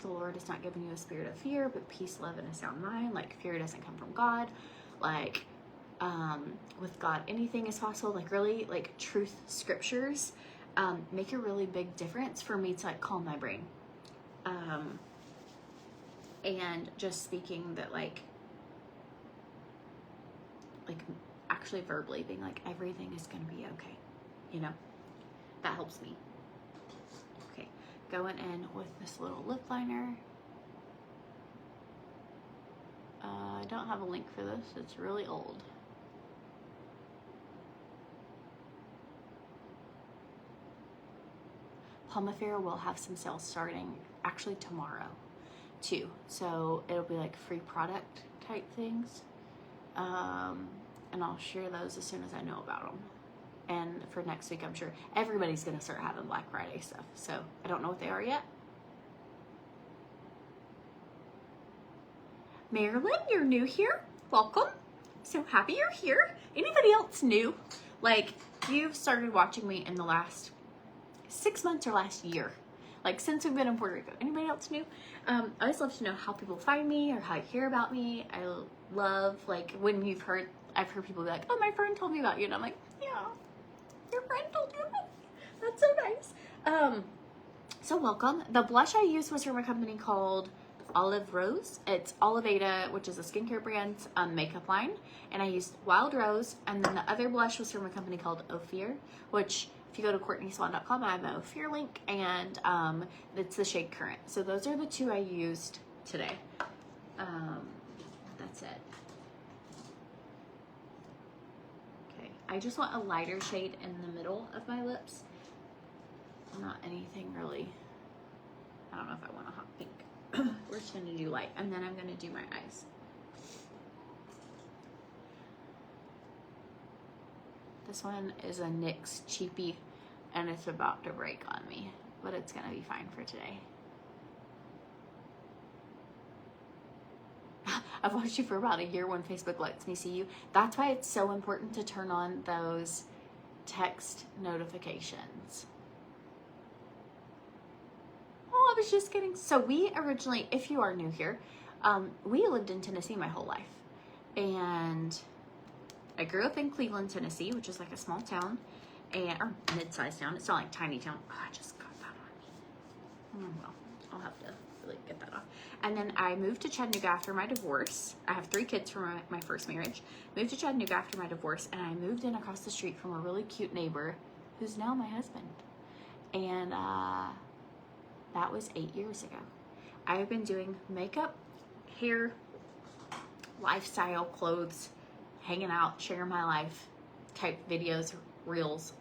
the Lord has not given you a spirit of fear, but peace, love, and a sound mind. Like, fear doesn't come from God. Like, with God, anything is possible. Like, really, like, truth scriptures make a really big difference for me to, like, calm my brain. And just speaking that, like actually verbally being like, everything is going to be okay. You know, that helps me. Okay, going in with this little lip liner. I don't have a link for this. It's really old. Pomifera will have some sales starting actually tomorrow too. So it'll be like free product type things. And I'll share those as soon as I know about them. And for next week, I'm sure everybody's going to start having Black Friday stuff. So I don't know what they are yet. Marilyn, you're new here. Welcome. So happy you're here. Anybody else new? Like, you've started watching me in the last 6 months or last year. Like, since we've been in Puerto Rico. Anybody else new? I always love to know how people find me or how you hear about me. I love, like, when I've heard people be like, oh, my friend told me about you. And I'm like, yeah, your friend told you about me. That's so nice. So welcome. The blush I used was from a company called Olive Rose. It's Oliveda, which is a skincare brand's makeup line. And I used Wild Rose. And then the other blush was from a company called Ophir, which if you go to CourtneySwan.com, I have an Ophir link. And it's the shade Current. So those are the two I used today. That's it. I just want a lighter shade in the middle of my lips. Not anything really, I don't know if I want a hot pink. We're just gonna do light, and then I'm gonna do my eyes. This one is a NYX cheapie, and it's about to break on me. but it's gonna be fine for today. I've watched you for about a year when Facebook lets me see you. That's why it's so important to turn on those text notifications. Oh, I was just kidding. So we originally, if you are new here, we lived in Tennessee my whole life. And I grew up in Cleveland, Tennessee, which is like a small town, or mid-sized town. It's not like tiny town. Oh, I just got that on me. Well, I'll have to really get that off. And then I moved to Chattanooga after my divorce. I have 3 kids from my first marriage. Moved to Chattanooga after my divorce, and I moved in across the street from a really cute neighbor who's now my husband. And that was 8 years ago. I have been doing makeup, hair, lifestyle, clothes, hanging out, sharing my life type videos, reels.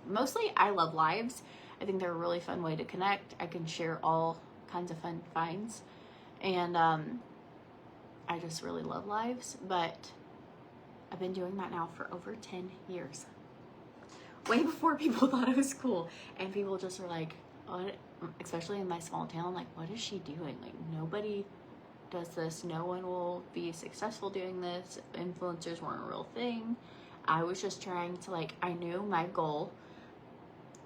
Mostly I love lives. I think they're a really fun way to connect. I can share all kinds of fun finds. And I just really love lives. But I've been doing that now for over 10 years. Way before people thought it was cool. And people just were like, what? Especially in my small town, like, what is she doing? Like, nobody does this. No one will be successful doing this. Influencers weren't a real thing. I was just trying to, like, I knew my goal.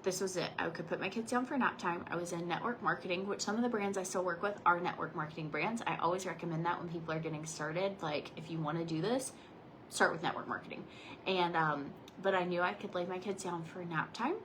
This was it. I could put my kids down for nap time. I was in network marketing, which some of the brands I still work with are network marketing brands. I always recommend that when people are getting started. Like, if you want to do this, start with network marketing. And but I knew I could lay my kids down for nap time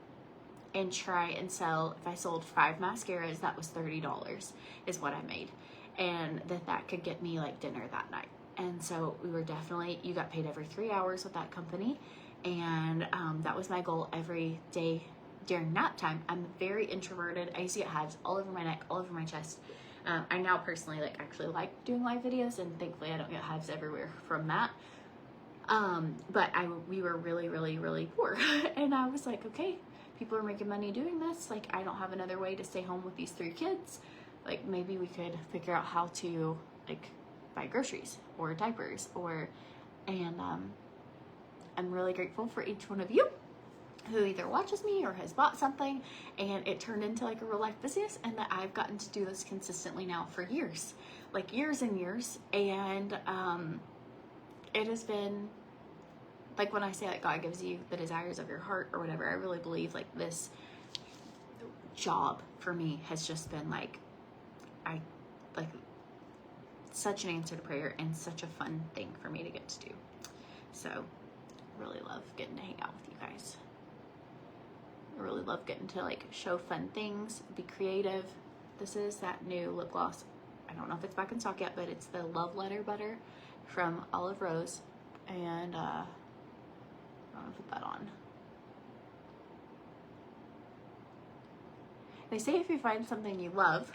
and try and sell. If I sold 5 mascaras, that was $30 is what I made. And that could get me like dinner that night. And so we were definitely, you got paid every 3 hours with that company. And that was my goal every day during nap time. I'm very introverted. I used to get hives all over my neck, all over my chest. I now personally actually like doing live videos, and thankfully I don't get hives everywhere from that. But we were really, really, really poor. And I was like, okay, people are making money doing this. Like, I don't have another way to stay home with these 3 kids. Like, maybe we could figure out how to, like, buy groceries or diapers and I'm really grateful for each one of you who either watches me or has bought something, and it turned into like a real life business, and that I've gotten to do this consistently now for years, like years and years. And it has been, like, when I say like God gives you the desires of your heart or whatever, I really believe like this job for me has just been like such an answer to prayer and such a fun thing for me to get to do. So really love getting to hang out with you guys. I really love getting to like show fun things, be creative. This is that new lip gloss. I don't know if it's back in stock yet, but it's the Love Letter Butter from Olive Rose. And I'm gonna put that on. They say if you find something you love,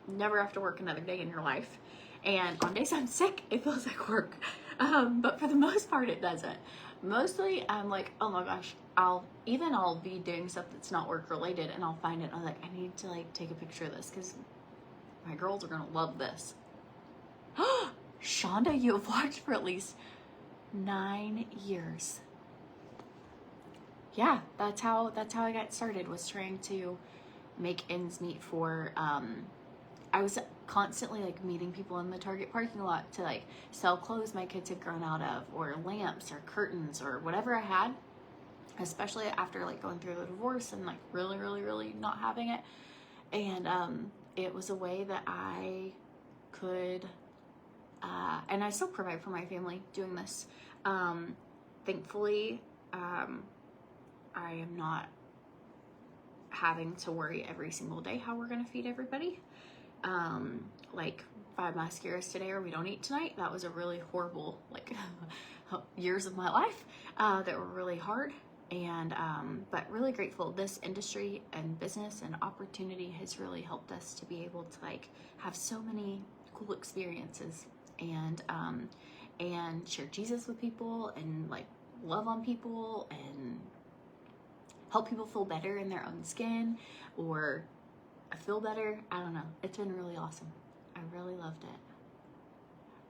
you never have to work another day in your life. And on days I'm sick, it feels like work. But for the most part, it doesn't. Mostly, I'm like, oh my gosh, I'll be doing stuff that's not work related, and I'll find it. And I'm like, I need to like take a picture of this because my girls are gonna love this. Shonda, you have watched for at least 9 years. Yeah, that's how I got started, was trying to make ends meet for I was constantly like meeting people in the Target parking lot to like sell clothes my kids had grown out of, or lamps or curtains or whatever I had, especially after like going through the divorce and like really, really, really not having it. And it was a way that I could and I still provide for my family doing this. Thankfully, I am not having to worry every single day how we're going to feed everybody. Like 5 mascaras today, or we don't eat tonight. That was a really horrible, like, years of my life that were really hard. And but really grateful. This industry and business and opportunity has really helped us to be able to like have so many cool experiences and share Jesus with people and like love on people and help people feel better in their own skin or feel better. I don't know. It's been really awesome. I really loved it.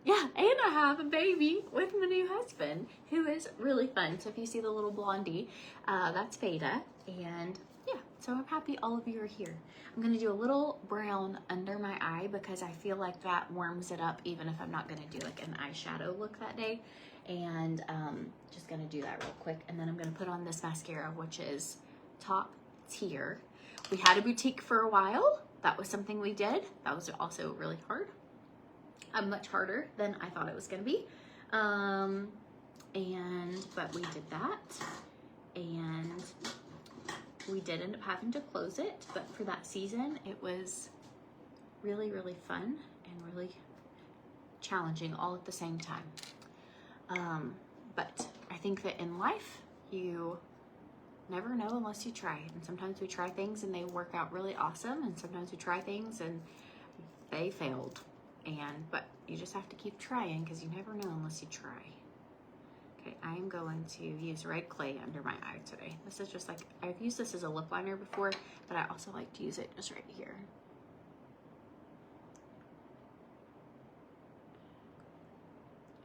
Yeah, and I have a baby with my new husband who is really fun. So if you see the little blondie, that's Veda. And yeah, So I'm happy all of you are here. I'm gonna do a little brown under my eye because I feel like that warms it up even if I'm not gonna do like an eyeshadow look that day. And just gonna do that real quick. And then I'm gonna put on this mascara, which is top tier. We had a boutique for a while. That was something we did. That was also really hard. Much harder than I thought it was gonna be. But we did that. And we did end up having to close it, but for that season, it was really, really fun and really challenging all at the same time. But I think that in life, you never know unless you try. And sometimes we try things and they work out really awesome, and sometimes we try things and they failed. But you just have to keep trying because you never know unless you try. Okay, I am going to use red clay under my eye today. This is just like, I've used this as a lip liner before, but I also like to use it just right here.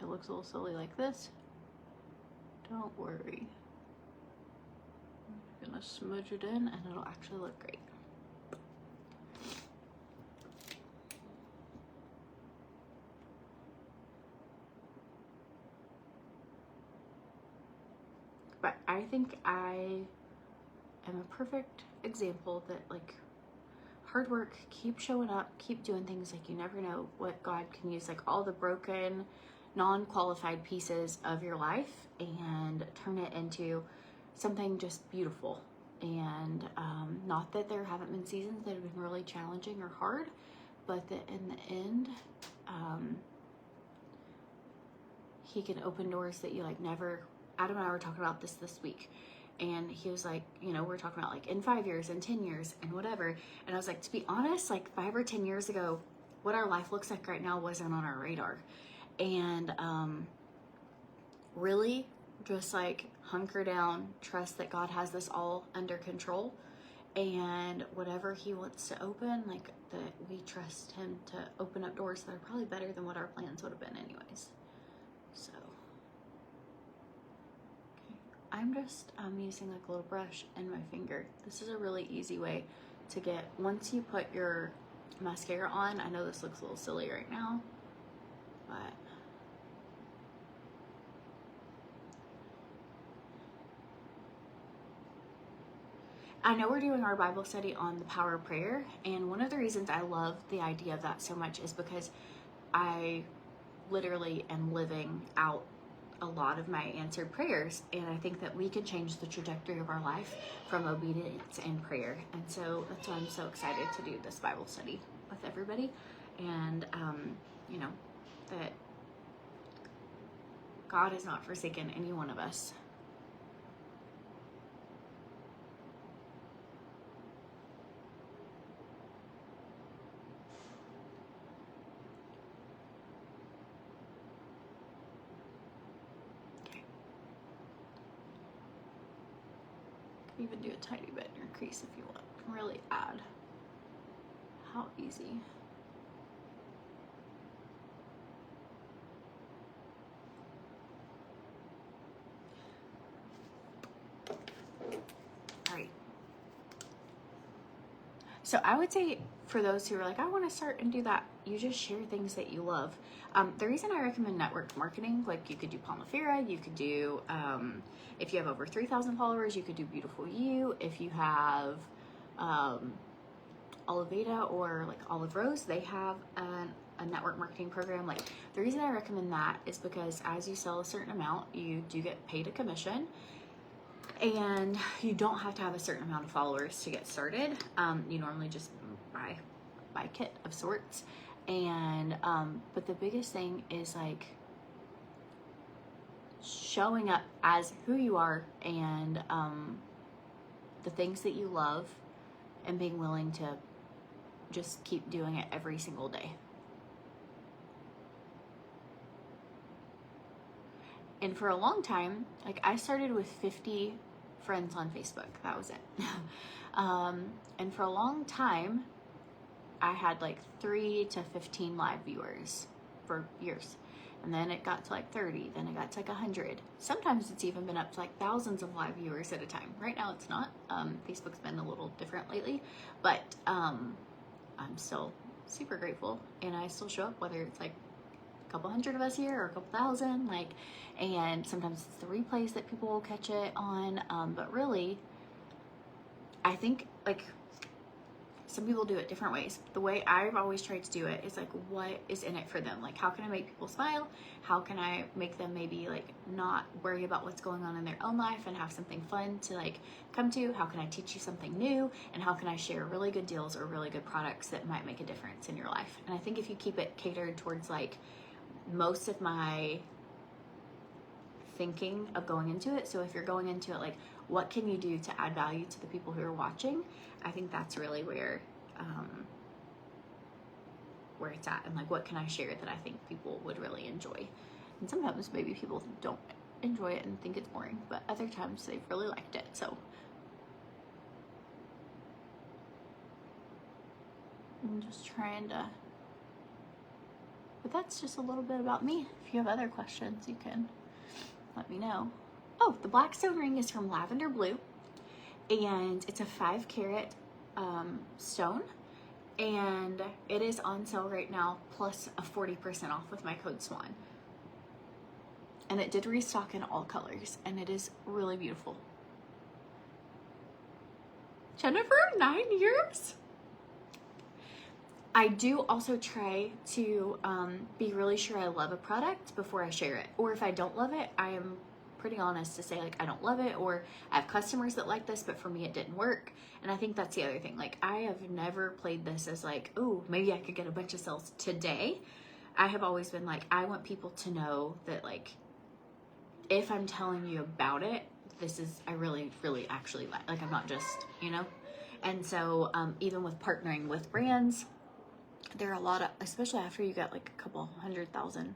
It looks a little silly like this. Don't worry. I'm gonna smudge it in and it'll actually look great. But I think I am a perfect example that like hard work, keep showing up, keep doing things. Like you never know what God can use, like all the broken, non-qualified pieces of your life and turn it into something just beautiful. And not that there haven't been seasons that have been really challenging or hard, but that in the end, he can open doors that you like never. Adam and I were talking about this week, and he was like, you know, we're talking about like in 5 years and 10 years and whatever. And I was like, to be honest, like 5 or 10 years ago, what our life looks like right now wasn't on our radar. And really just like hunker down, trust that God has this all under control, and whatever he wants to open, like that we trust him to open up doors that are probably better than what our plans would have been anyways. So I'm just using like a little brush and my finger. This is a really easy way to get, once you put your mascara on, I know this looks a little silly right now, but I know we're doing our Bible study on the power of prayer, and one of the reasons I love the idea of that so much is because I literally am living out a lot of my answered prayers, and I think that we can change the trajectory of our life from obedience and prayer. And so that's why I'm so excited to do this Bible study with everybody, and you know, that God has not forsaken any one of us. Even do a tiny bit in your crease if you want. Really add. How easy. All right. So I would say for those who are like, I want to start and do that, you just share things that you love. The reason I recommend network marketing, like you could do Palmafera, you could do, if you have over 3,000 followers, you could do Beautiful You. If you have Oliveda or like Olive Rose, they have a network marketing program. Like the reason I recommend that is because as you sell a certain amount, you do get paid a commission. And you don't have to have a certain amount of followers to get started. You normally just buy a kit of sorts. And but the biggest thing is like showing up as who you are and the things that you love, and being willing to just keep doing it every single day. And for a long time, like I started with 50 friends on Facebook. That was it. And for a long time, I had like 3 to 15 live viewers for years. and then it got to like 30, then it got to like 100. Sometimes it's even been up to like thousands of live viewers at a time. Right now it's not. Facebook's been a little different lately, but I'm still super grateful, and I still show up whether it's like a couple hundred of us here or a couple thousand, like, and sometimes it's the replays that people will catch it on, but really I think like some people do it different ways. The way I've always tried to do it is like, what is in it for them? Like, how can I make people smile? How can I make them maybe like not worry about what's going on in their own life and have something fun to like come to? How can I teach you something new? And how can I share really good deals or really good products that might make a difference in your life? And I think if you keep it catered towards like most of my thinking of going into it, so if you're going into it like, what can you do to add value to the people who are watching? I think that's really where it's at, and like, what can I share that I think people would really enjoy? And sometimes maybe people don't enjoy it and think it's boring, but other times they've really liked it. So I'm just trying to, but that's just a little bit about me. If you have other questions, you can let me know. Oh, the Blackstone ring is from Lavender Blue, and it's a 5-carat stone, and it is on sale right now, plus a 40% off with my code SWAN. And it did restock in all colors, and it is really beautiful. Jennifer, 9 years? I do also try to be really sure I love a product before I share it. Or if I don't love it, I am pretty honest to say like, I don't love it, or I have customers that like this, but for me it didn't work. And I think that's the other thing. Like, I have never played this as like, oh, maybe I could get a bunch of sales today. I have always been like, I want people to know that like, if I'm telling you about it, this is, I really, really actually like I'm not just, you know? And so even with partnering with brands, there are a lot of, especially after you get like a couple 100,000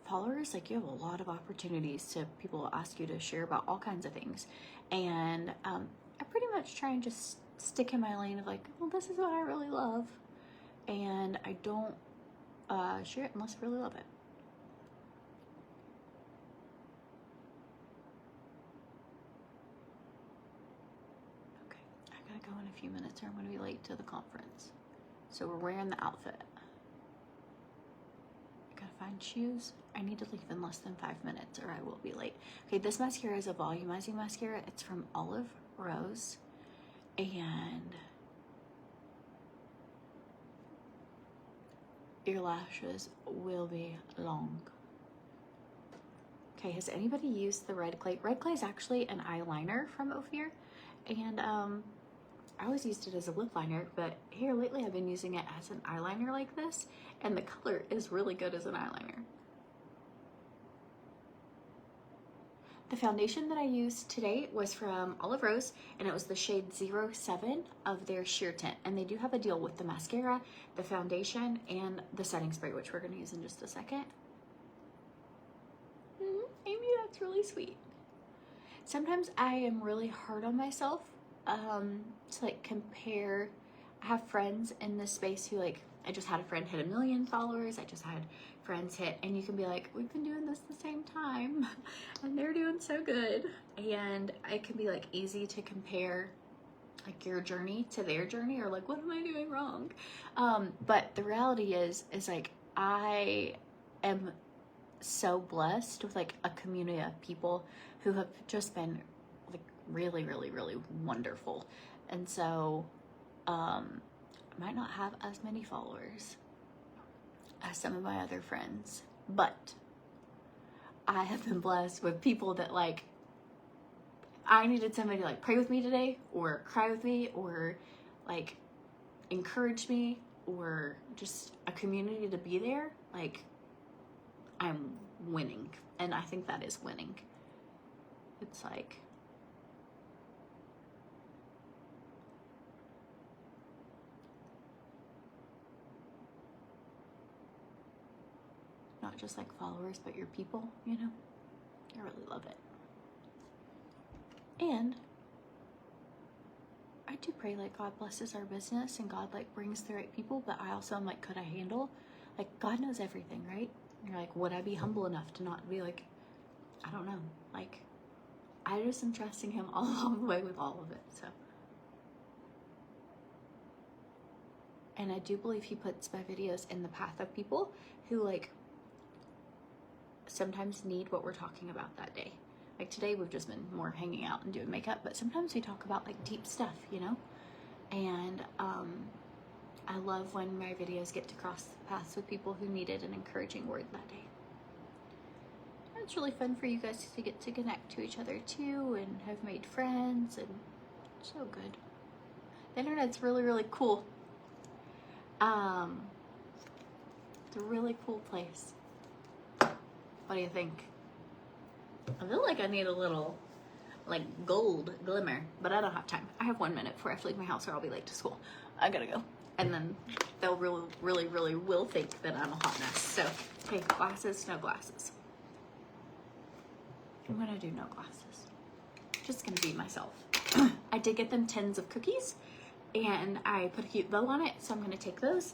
followers, like you have a lot of opportunities to people ask you to share about all kinds of things. And I pretty much try and just stick in my lane of like, well, this is what I really love, and I don't share it unless I really love it. Okay, I gotta go in a few minutes or I'm gonna be late to the conference. So we're wearing the outfit. I gotta find shoes. I need to leave in less than 5 minutes or I will be late. Okay, this mascara is a volumizing mascara. It's from Olive Rose, and your lashes will be long. Okay, has anybody used the red clay? Red clay is actually an eyeliner from Ophir, and I always used it as a lip liner, but here lately I've been using it as an eyeliner like this, and the color is really good as an eyeliner. The foundation that I used today was from Olive Rose, and it was the shade 07 of their sheer tint. And they do have a deal with the mascara, the foundation, and the setting spray, which we're going to use in just a second. Amy, that's really sweet. Sometimes I am really hard on myself to like compare. I have friends in this space who like, I just had a friend hit 1 million followers. I just had friends hit, and you can be like, we've been doing this the same time and they're doing so good. And it can be like easy to compare like your journey to their journey, or like, what am I doing wrong? But the reality is like, I am so blessed with like a community of people who have just been like really, really, really wonderful. And so I might not have as many followers as some of my other friends, but I have been blessed with people that like, I needed somebody to like pray with me today, or cry with me, or like encourage me, or just a community to be there. Like, I'm winning, and I think that is winning. It's like, not just like followers, but your people, you know? I really love it. And I do pray like God blesses our business and God like brings the right people, but I also am like, could I handle? Like, God knows everything, right? You're like, would I be humble enough to not be like, I don't know. Like, I just am trusting him all along the way with all of it, so. And I do believe he puts my videos in the path of people who like sometimes need what we're talking about that day. Like today we've just been more hanging out and doing makeup, but sometimes we talk about like deep stuff, you know? And I love when my videos get to cross paths with people who needed an encouraging word that day. And it's really fun for you guys to get to connect to each other too and have made friends, and so good. The internet's really, really cool. It's a really cool place. What do you think? I feel like I need a little like gold glimmer, but I don't have time. I have 1 minute before I have to leave my house or I'll be late to school. I gotta go. And then they'll really will think that I'm a hot mess. So, hey, glasses, no glasses. I'm gonna do no glasses. Just gonna be myself. I did get them tins of cookies and I put a cute bow on it, so I'm gonna take those.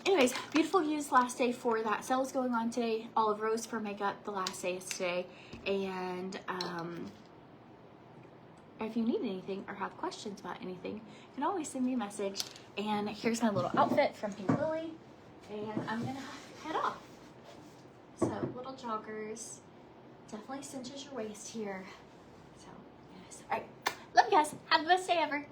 Anyways, beautiful views last day for that sale is going on today. Olive Rose for makeup, the last day is today. And if you need anything or have questions about anything, you can always send me a message. And here's my little outfit from Pink Lily. And I'm gonna head off. So little joggers, definitely cinches your waist here. So yes, all right, love you guys. Have the best day ever.